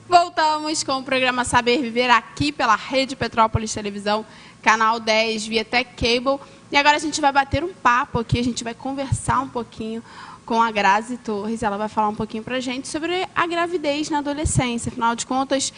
Voltamos com o programa Saber Viver aqui pela Rede Petrópolis Televisão, canal 10, via Tech Cable. E agora a gente vai bater um papo aqui, a gente vai conversar um pouquinho com a Grazi Torres. Ela vai falar um pouquinho para a gente sobre a gravidez na adolescência. Afinal de contas,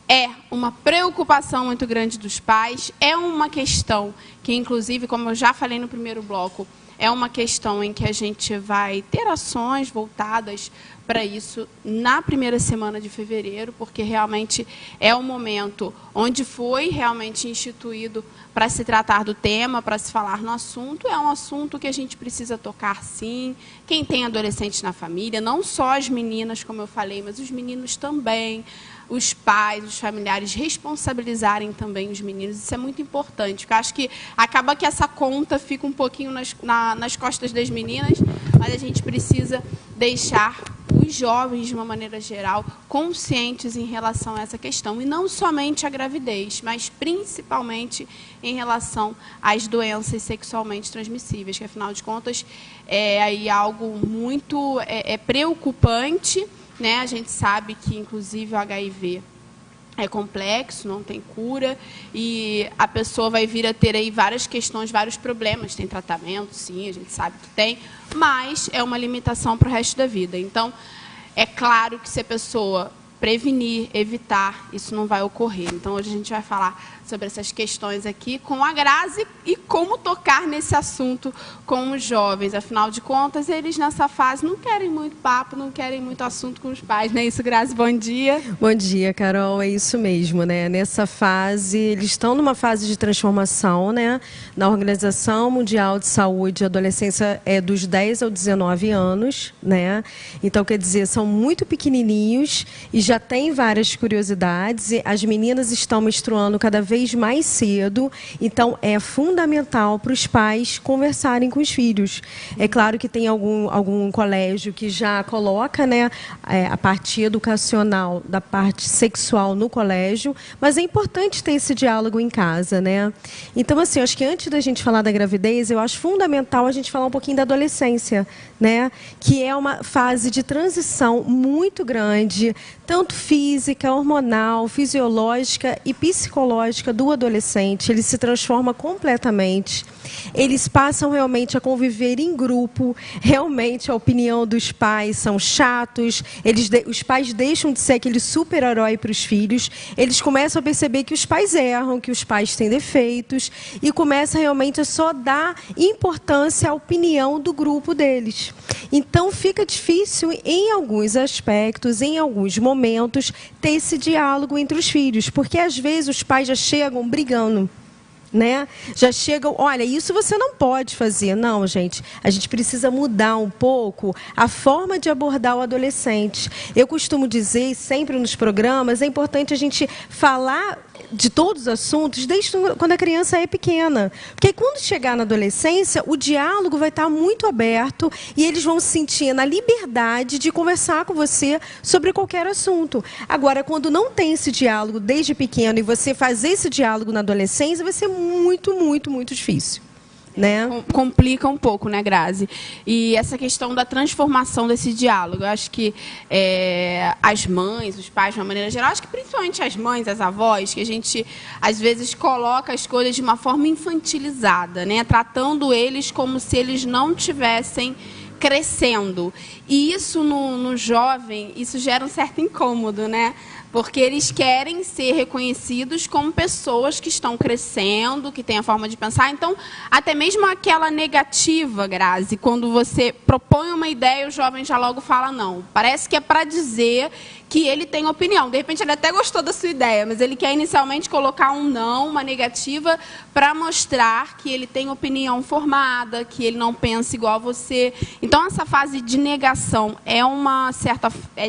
é uma preocupação muito grande dos pais, é uma questão que, inclusive, como eu já falei no primeiro bloco, é uma questão em que a gente vai ter ações voltadas para isso na primeira semana de fevereiro, porque realmente é o momento onde foi realmente instituído para se tratar do tema, para se falar no assunto. É um assunto que a gente precisa tocar, sim. Quem tem adolescentes na família, não só as meninas, como eu falei, mas os meninos também, os pais, os familiares responsabilizarem também os meninos. Isso é muito importante, porque eu acho que acaba que essa conta fica um pouquinho nas costas das meninas, mas a gente precisa deixar os jovens, de uma maneira geral, conscientes em relação a essa questão. E não somente a gravidez, mas principalmente em relação às doenças sexualmente transmissíveis, que, afinal de contas, é aí algo muito preocupante, né? A gente sabe que, inclusive, o HIV é complexo, não tem cura, e a pessoa vai vir a ter aí várias questões, vários problemas. Tem tratamento, sim, a gente sabe que tem, mas é uma limitação para o resto da vida. Então, é claro que se a pessoa prevenir, evitar, isso não vai ocorrer. Então, hoje a gente vai falar sobre essas questões aqui com a Grazi e como tocar nesse assunto com os jovens. Afinal de contas, eles nessa fase não querem muito papo, não querem muito assunto com os pais, não é isso, Grazi? Bom dia. Bom dia, Carol. É isso mesmo, né? Nessa fase, eles estão numa fase de transformação, né? Na Organização Mundial de Saúde, a adolescência é dos 10 aos 19 anos, né? Então, quer dizer, são muito pequenininhos e já tem várias curiosidades. As meninas estão menstruando cada vez mais cedo, então é fundamental para os pais conversarem com os filhos. É claro que tem algum colégio que já coloca, né, a parte educacional da parte sexual no colégio, mas é importante ter esse diálogo em casa, né? Então, assim, eu acho que antes da gente falar da gravidez, eu acho fundamental a gente falar um pouquinho da adolescência, né? Que é uma fase de transição muito grande, tanto física, hormonal, fisiológica e psicológica do adolescente. Ele se transforma completamente. Eles passam realmente a conviver em grupo. Realmente a opinião dos pais são chatos. Os pais deixam de ser aquele super-herói para os filhos. Eles começam a perceber que os pais erram, que os pais têm defeitos e começam realmente a só dar importância à opinião do grupo deles. Então fica difícil em alguns aspectos, em alguns momentos, ter esse diálogo entre os filhos, porque às vezes os pais já chegam brigando, né? Já chegam, olha, isso você não pode fazer. Não, gente, a gente precisa mudar um pouco a forma de abordar o adolescente. Eu costumo dizer, sempre nos programas, é importante a gente falar de todos os assuntos desde quando a criança é pequena. Porque quando chegar na adolescência, o diálogo vai estar muito aberto e eles vão se sentir na liberdade de conversar com você sobre qualquer assunto. Agora, quando não tem esse diálogo desde pequeno e você fazer esse diálogo na adolescência, vai ser muito, muito, muito difícil. Né? Complica um pouco, né, Grazi? E essa questão da transformação desse diálogo, eu acho que as mães, os pais, de uma maneira geral, acho que principalmente as mães, as avós, que a gente, às vezes, coloca as coisas de uma forma infantilizada, né? Tratando eles como se eles não tivessem crescendo. E isso, no jovem, isso gera um certo incômodo, né? Porque eles querem ser reconhecidos como pessoas que estão crescendo, que têm a forma de pensar. Então, até mesmo aquela negativa, Grazi, quando você propõe uma ideia, o jovem já logo fala não. Parece que é para dizer que ele tem opinião. De repente, ele até gostou da sua ideia, mas ele quer inicialmente colocar um não, uma negativa, para mostrar que ele tem opinião formada, que ele não pensa igual a você. Então, essa fase de negação é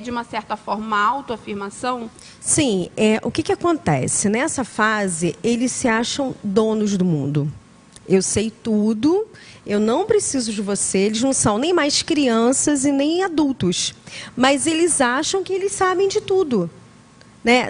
de uma certa forma uma autoafirmação? Sim. O que acontece? Nessa fase, eles se acham donos do mundo. Eu sei tudo, eu não preciso de você. Eles não são nem mais crianças e nem adultos, mas eles acham que eles sabem de tudo, né?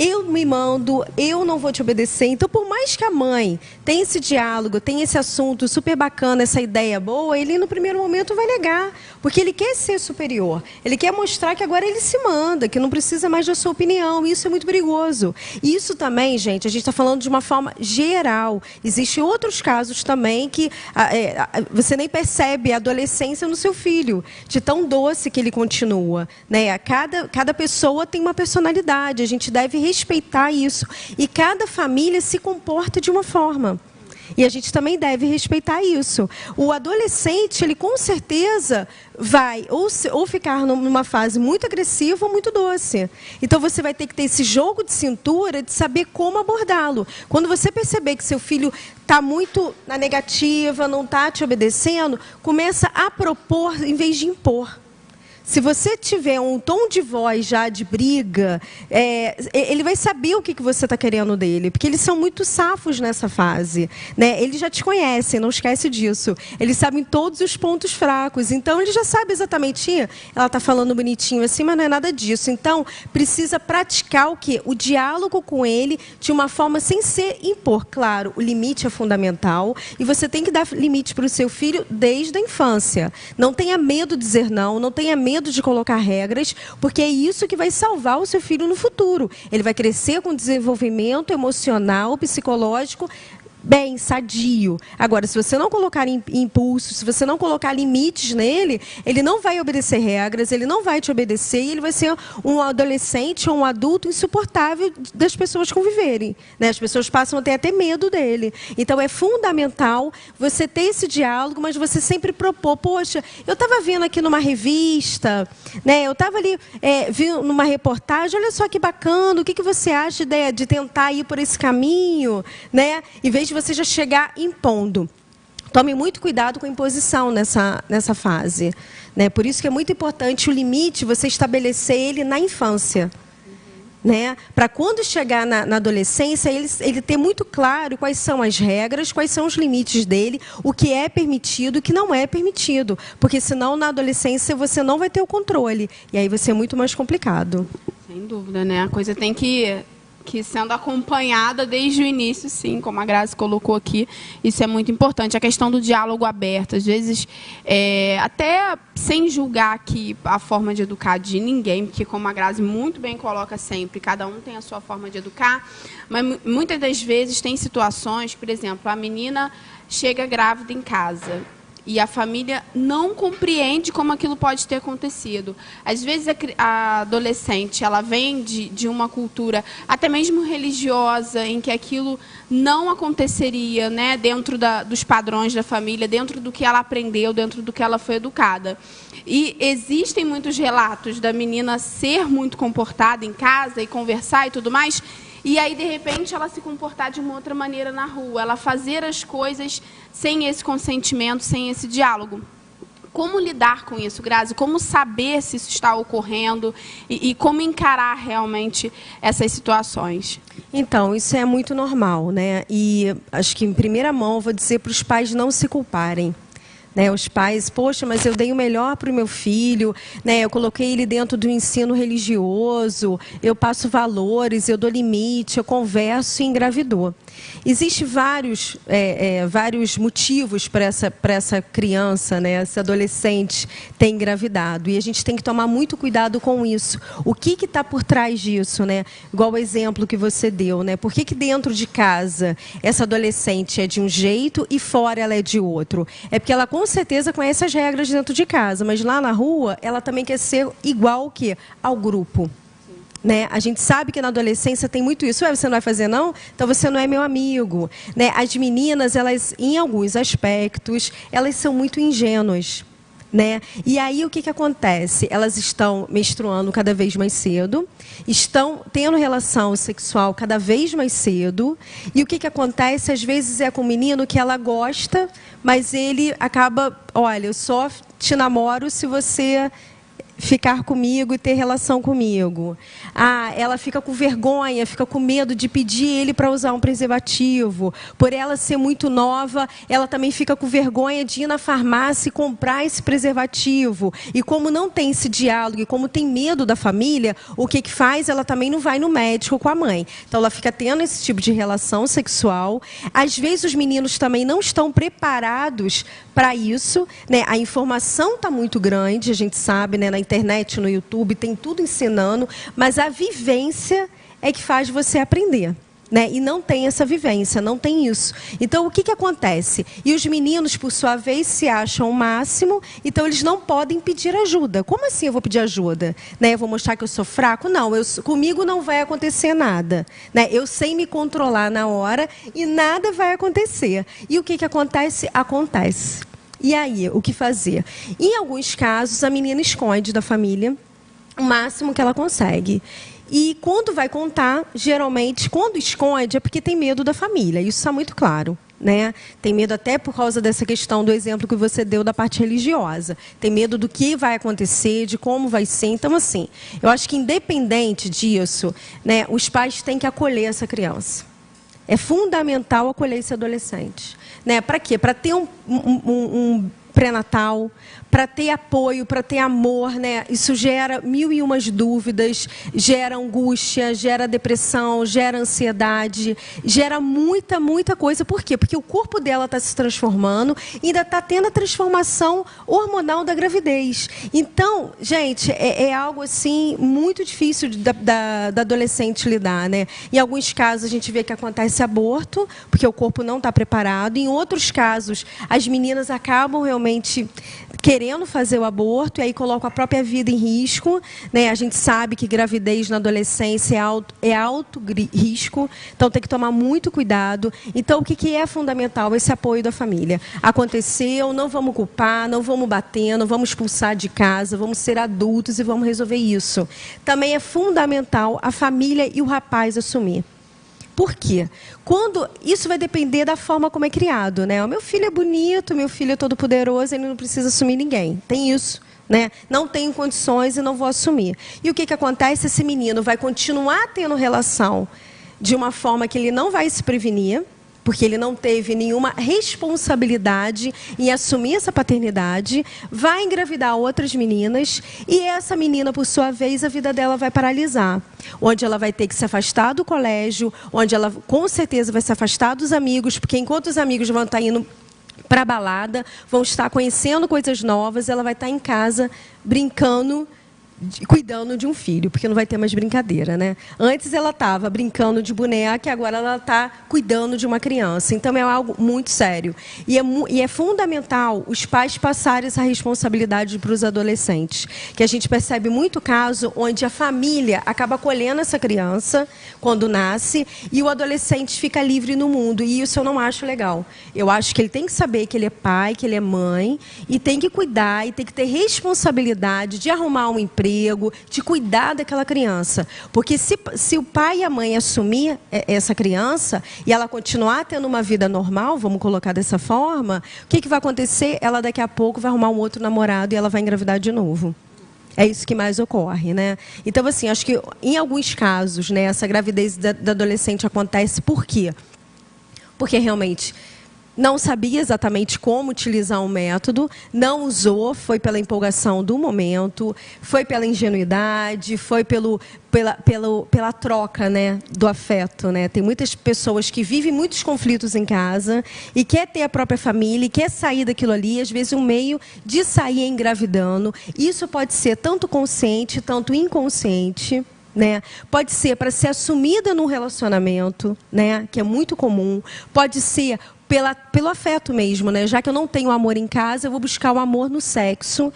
eu me mando, eu não vou te obedecer. Então, por mais que a mãe tenha esse diálogo, tenha esse assunto super bacana, essa ideia boa, ele no primeiro momento vai negar, porque ele quer ser superior. Ele quer mostrar que agora ele se manda, que não precisa mais da sua opinião. Isso é muito perigoso. E isso também, gente, a gente está falando de uma forma geral. Existem outros casos também que você nem percebe a adolescência no seu filho, de tão doce que ele continua, né? Cada pessoa tem uma personalidade, a gente deve respeitar isso. E cada família se comporta de uma forma. E a gente também deve respeitar isso. O adolescente, ele com certeza vai ou ficar numa fase muito agressiva ou muito doce. Então você vai ter que ter esse jogo de cintura de saber como abordá-lo. Quando você perceber que seu filho está muito na negativa, não está te obedecendo, começa a propor em vez de impor. Se você tiver um tom de voz já de briga, ele vai saber o que você está querendo dele, porque eles são muito safos nessa fase, né? Eles já te conhecem, não esquece disso. Eles sabem todos os pontos fracos, então ele já sabe exatamente, ela está falando bonitinho assim, mas não é nada disso. Então, precisa praticar o quê? O diálogo com ele de uma forma sem ser impor. Claro, o limite é fundamental e você tem que dar limite para o seu filho desde a infância. Não tenha medo de dizer não, não tenha medo de colocar regras, porque é isso que vai salvar o seu filho no futuro. Ele vai crescer com desenvolvimento emocional, psicológico, bem, sadio. Agora, se você não colocar impulso, se você não colocar limites nele, ele não vai obedecer regras, ele não vai te obedecer e ele vai ser um adolescente ou um adulto insuportável das pessoas conviverem, né? As pessoas passam a ter até medo dele. Então, é fundamental você ter esse diálogo, mas você sempre propor, poxa, eu estava vendo aqui numa revista, né? Eu estava ali vendo numa reportagem, olha só que bacana, o que você acha de tentar ir por esse caminho, né? Em vez de você já chegar impondo. Tome muito cuidado com a imposição nessa fase, né? Por isso que é muito importante o limite, você estabelecer ele na infância. Né? Para quando chegar na adolescência, ele ter muito claro quais são as regras, quais são os limites dele, o que é permitido e o que não é permitido. Porque senão, na adolescência, você não vai ter o controle. E aí vai ser muito mais complicado. Sem dúvida, né? A coisa tem que sendo acompanhada desde o início, sim, como a Grazi colocou aqui, isso é muito importante. A questão do diálogo aberto, às vezes, até sem julgar aqui a forma de educar de ninguém, porque, como a Grazi muito bem coloca sempre, cada um tem a sua forma de educar, mas muitas das vezes tem situações, por exemplo, a menina chega grávida em casa, e a família não compreende como aquilo pode ter acontecido. Às vezes, a adolescente ela vem de uma cultura, até mesmo religiosa, em que aquilo não aconteceria, né, dentro dos padrões da família, dentro do que ela aprendeu, dentro do que ela foi educada. E existem muitos relatos da menina ser muito comportada em casa e conversar e tudo mais, e aí, de repente, ela se comportar de uma outra maneira na rua, ela fazer as coisas sem esse consentimento, sem esse diálogo. Como lidar com isso, Grazi? Como saber se isso está ocorrendo e como encarar realmente essas situações? Então, isso é muito normal, né? E acho que, em primeira mão, eu vou dizer para os pais não se culparem. Né, os pais, poxa, mas eu dei o melhor para o meu filho, né, eu coloquei ele dentro do ensino religioso, eu passo valores, eu dou limite, eu converso e engravidou. Existem vários motivos para essa criança, né, esse adolescente ter engravidado. E a gente tem que tomar muito cuidado com isso. O que está por trás disso? Né? Igual o exemplo que você deu. Né? Por que dentro de casa essa adolescente é de um jeito e fora ela é de outro? É porque ela com certeza conhece as regras dentro de casa, mas lá na rua ela também quer ser igual ao grupo. Né? A gente sabe que na adolescência tem muito isso. Você não vai fazer, não? Então você não é meu amigo. Né? As meninas, elas, em alguns aspectos, elas são muito ingênuas. Né? E aí o que acontece? Elas estão menstruando cada vez mais cedo, estão tendo relação sexual cada vez mais cedo, e o que acontece? Às vezes é com um menino que ela gosta, mas ele acaba, olha, eu só te namoro se você ficar comigo e ter relação comigo. Ah, ela fica com vergonha, fica com medo de pedir ele para usar um preservativo. Por ela ser muito nova, ela também fica com vergonha de ir na farmácia e comprar esse preservativo. E como não tem esse diálogo, e como tem medo da família, o que que faz? Ela também não vai no médico com a mãe. Então, ela fica tendo esse tipo de relação sexual. Às vezes, os meninos também não estão preparados para isso, né? A informação está muito grande, a gente sabe, né? Na internet, no YouTube, tem tudo ensinando, mas a vivência é que faz você aprender, né? E não tem essa vivência, não tem isso. Então, o que que acontece? E os meninos, por sua vez, se acham o máximo, então eles não podem pedir ajuda. Como assim eu vou pedir ajuda? Né? Eu vou mostrar que eu sou fraco? Não, comigo não vai acontecer nada. Né? Eu sei me controlar na hora e nada vai acontecer. E o que que acontece? Acontece. E aí, o que fazer? Em alguns casos, a menina esconde da família o máximo que ela consegue. E quando vai contar, geralmente, quando esconde, é porque tem medo da família. Isso está muito claro, né? Tem medo até por causa dessa questão do exemplo que você deu da parte religiosa. Tem medo do que vai acontecer, de como vai ser. Então, assim, eu acho que independente disso, né, os pais têm que acolher essa criança. É fundamental acolher esse adolescente. Né? Para quê? Para ter um pré-natal, para ter apoio, para ter amor, né? Isso gera mil e umas dúvidas, gera angústia, gera depressão, gera ansiedade, gera muita, muita coisa. Por quê? Porque o corpo dela está se transformando e ainda está tendo a transformação hormonal da gravidez. Então, gente, é algo assim muito difícil da adolescente lidar, né? Em alguns casos a gente vê que acontece aborto, porque o corpo não está preparado. Em outros casos, as meninas acabam realmente querendo fazer o aborto e aí colocam a própria vida em risco, né? A gente sabe que gravidez na adolescência é alto risco, então tem que tomar muito cuidado. Então, o que é fundamental? Esse apoio da família. Aconteceu, não vamos culpar, não vamos bater, não vamos expulsar de casa, vamos ser adultos e vamos resolver isso. Também é fundamental a família e o rapaz assumir. Por quê? Isso vai depender da forma como é criado, né? O meu filho é bonito, meu filho é todo poderoso, ele não precisa assumir ninguém. Tem isso, né? Não tenho condições e não vou assumir. E o que que acontece? Esse menino vai continuar tendo relação de uma forma que ele não vai se prevenir, porque ele não teve nenhuma responsabilidade em assumir essa paternidade, vai engravidar outras meninas e essa menina, por sua vez, a vida dela vai paralisar. Onde ela vai ter que se afastar do colégio, onde ela com certeza vai se afastar dos amigos, porque enquanto os amigos vão estar indo para a balada, vão estar conhecendo coisas novas, ela vai estar em casa brincando, cuidando de um filho, porque não vai ter mais brincadeira, né? Antes ela estava brincando de boneca e agora ela está cuidando de uma criança. Então é algo muito sério. E é fundamental os pais passarem essa responsabilidade para os adolescentes. Que a gente percebe muito caso onde a família acaba acolhendo essa criança quando nasce e o adolescente fica livre no mundo. E isso eu não acho legal. Eu acho que ele tem que saber que ele é pai, que ele é mãe e tem que cuidar e tem que ter responsabilidade de arrumar um emprego, de cuidar daquela criança. Porque se o pai e a mãe assumir essa criança e ela continuar tendo uma vida normal, vamos colocar dessa forma, o que vai acontecer? Ela daqui a pouco vai arrumar um outro namorado e ela vai engravidar de novo. É isso que mais ocorre, né? Então, assim, acho que em alguns casos, né, essa gravidez da adolescente acontece por quê? Porque realmente não sabia exatamente como utilizar um método, não usou, foi pela empolgação do momento, foi pela ingenuidade, foi pela troca, né, do afeto, né? Tem muitas pessoas que vivem muitos conflitos em casa e quer ter a própria família, e quer sair daquilo ali, às vezes um meio de sair engravidando. Isso pode ser tanto consciente, tanto inconsciente. Né? Pode ser para ser assumida num relacionamento, né? Que é muito comum. Pode ser pelo afeto mesmo, né? Já que eu não tenho amor em casa, eu vou buscar o amor no sexo.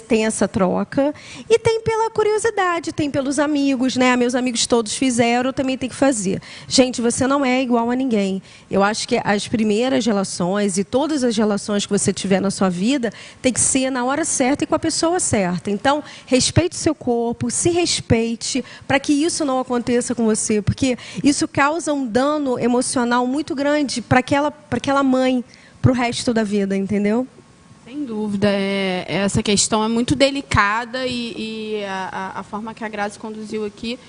Tem essa troca. E tem pela curiosidade, tem pelos amigos, né? Meus amigos todos fizeram, eu também tenho que fazer. Gente, você não é igual a ninguém. Eu acho que as primeiras relações e todas as relações que você tiver na sua vida tem que ser na hora certa e com a pessoa certa. Então, respeite o seu corpo, se respeite, para que isso não aconteça com você. Porque isso causa um dano emocional muito grande para aquela mãe, para o resto da vida, entendeu? Sem dúvida, essa questão é muito delicada e a forma que a Grazi conduziu aqui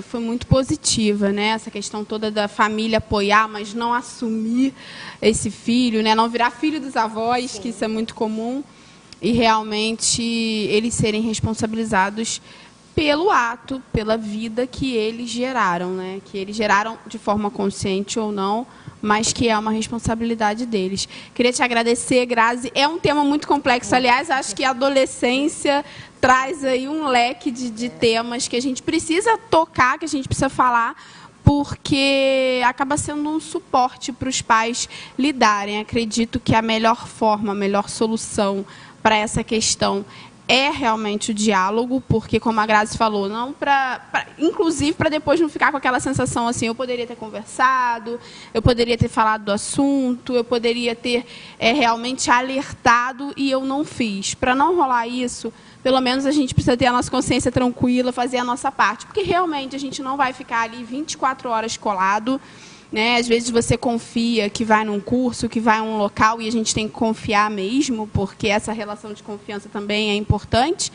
foi muito positiva, né? Essa questão toda da família apoiar, mas não assumir esse filho, né? Não virar filho dos avós, Sim. que isso é muito comum, e realmente eles serem responsabilizados pelo ato, pela vida que eles geraram, né? Que eles geraram de forma consciente ou não, mas que é uma responsabilidade deles. Queria te agradecer, Grazi. É um tema muito complexo. Aliás, acho que a adolescência traz aí um leque de temas que a gente precisa tocar, que a gente precisa falar, porque acaba sendo um suporte para os pais lidarem. Acredito que a melhor forma, a melhor solução para essa questão é realmente o diálogo, porque, como a Grazi falou, não inclusive para depois não ficar com aquela sensação assim, eu poderia ter conversado, eu poderia ter falado do assunto, eu poderia ter realmente alertado e eu não fiz. Para não rolar isso, pelo menos a gente precisa ter a nossa consciência tranquila, fazer a nossa parte, porque realmente a gente não vai ficar ali 24 horas colado, né? Às vezes você confia que vai num curso, que vai a um local, e a gente tem que confiar mesmo, porque essa relação de confiança também é importante.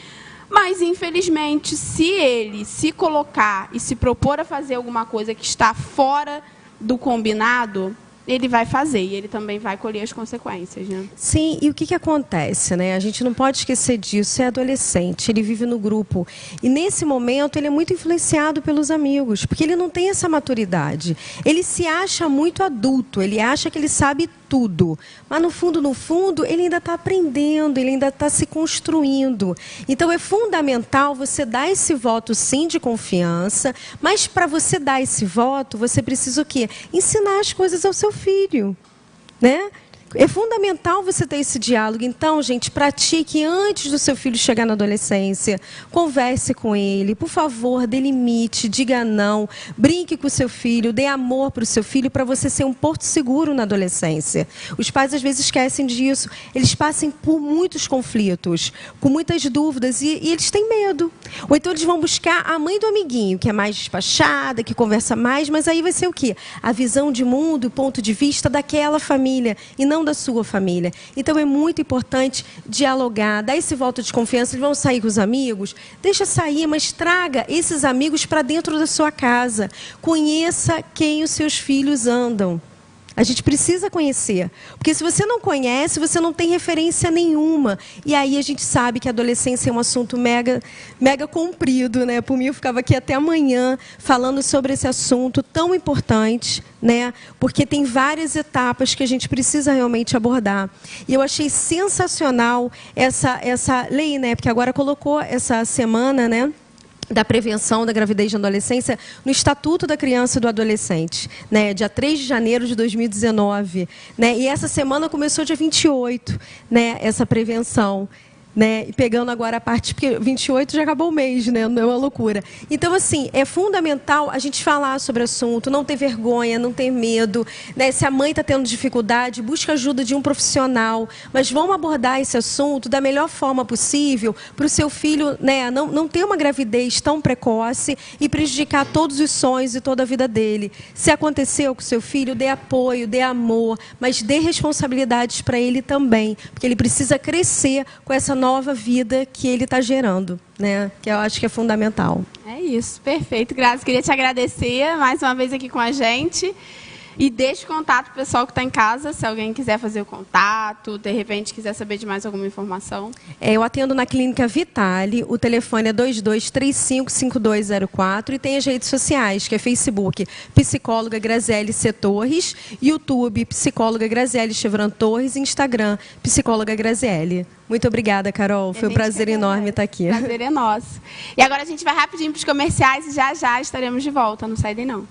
Mas, infelizmente, se ele se colocar e se propor a fazer alguma coisa que está fora do combinado, ele vai fazer e ele também vai colher as consequências, né? Sim, e o que acontece, né? A gente não pode esquecer disso, é adolescente, ele vive no grupo. E nesse momento ele é muito influenciado pelos amigos, porque ele não tem essa maturidade. Ele se acha muito adulto, ele acha que ele sabe tudo. Mas no fundo, ele ainda está aprendendo, ele ainda está se construindo. Então é fundamental você dar esse voto, sim, de confiança, mas para você dar esse voto, você precisa o quê? Ensinar as coisas ao seu filho, né? É fundamental você ter esse diálogo. Então, gente, pratique antes do seu filho chegar na adolescência. Converse com ele. Por favor, dê limite, diga não. Brinque com o seu filho, dê amor para o seu filho para você ser um porto seguro na adolescência. Os pais, às vezes, esquecem disso. Eles passam por muitos conflitos, com muitas dúvidas, e eles têm medo. Ou então eles vão buscar a mãe do amiguinho, que é mais despachada, que conversa mais, mas aí vai ser o quê? A visão de mundo, o ponto de vista daquela família, e não da sua família. Então é muito importante dialogar, dar esse voto de confiança. Eles vão sair com os amigos, deixa sair, mas traga esses amigos para dentro da sua casa. Conheça quem os seus filhos andam. A gente precisa conhecer, porque se você não conhece, você não tem referência nenhuma. E aí a gente sabe que a adolescência é um assunto mega comprido, né? Por mim, eu ficava aqui até amanhã falando sobre esse assunto tão importante, né? Porque tem várias etapas que a gente precisa realmente abordar. E eu achei sensacional essa lei, né? Porque agora colocou essa semana, né, da prevenção da gravidez na adolescência no Estatuto da Criança e do Adolescente, né, dia 3 de janeiro de 2019. Né, e essa semana começou dia 28, né, essa prevenção. Né, e pegando agora a parte, porque 28 já acabou o mês, né, não é uma loucura. Então, assim, é fundamental a gente falar sobre o assunto, não ter vergonha, não ter medo. Né, se a mãe está tendo dificuldade, busca ajuda de um profissional. Mas vamos abordar esse assunto da melhor forma possível para o seu filho, né, não ter uma gravidez tão precoce e prejudicar todos os sonhos e toda a vida dele. Se aconteceu com o seu filho, dê apoio, dê amor, mas dê responsabilidades para ele também, porque ele precisa crescer com essa nova vida que ele está gerando, né? Que eu acho que é fundamental. É isso, perfeito. Grazi, queria te agradecer mais uma vez aqui com a gente. E deixe o contato para o pessoal que está em casa, se alguém quiser fazer o contato, de repente quiser saber de mais alguma informação. Eu atendo na Clínica Vitale, o telefone é 22355204 e tem as redes sociais, que é Facebook, Psicóloga Graziele C. Torres, YouTube, Psicóloga Graziele Chevron Torres e Instagram, Psicóloga Graziele. Muito obrigada, Carol. Foi um prazer enorme estar aqui. Prazer é nosso. E agora a gente vai rapidinho para os comerciais e já estaremos de volta. Não sai daí, não.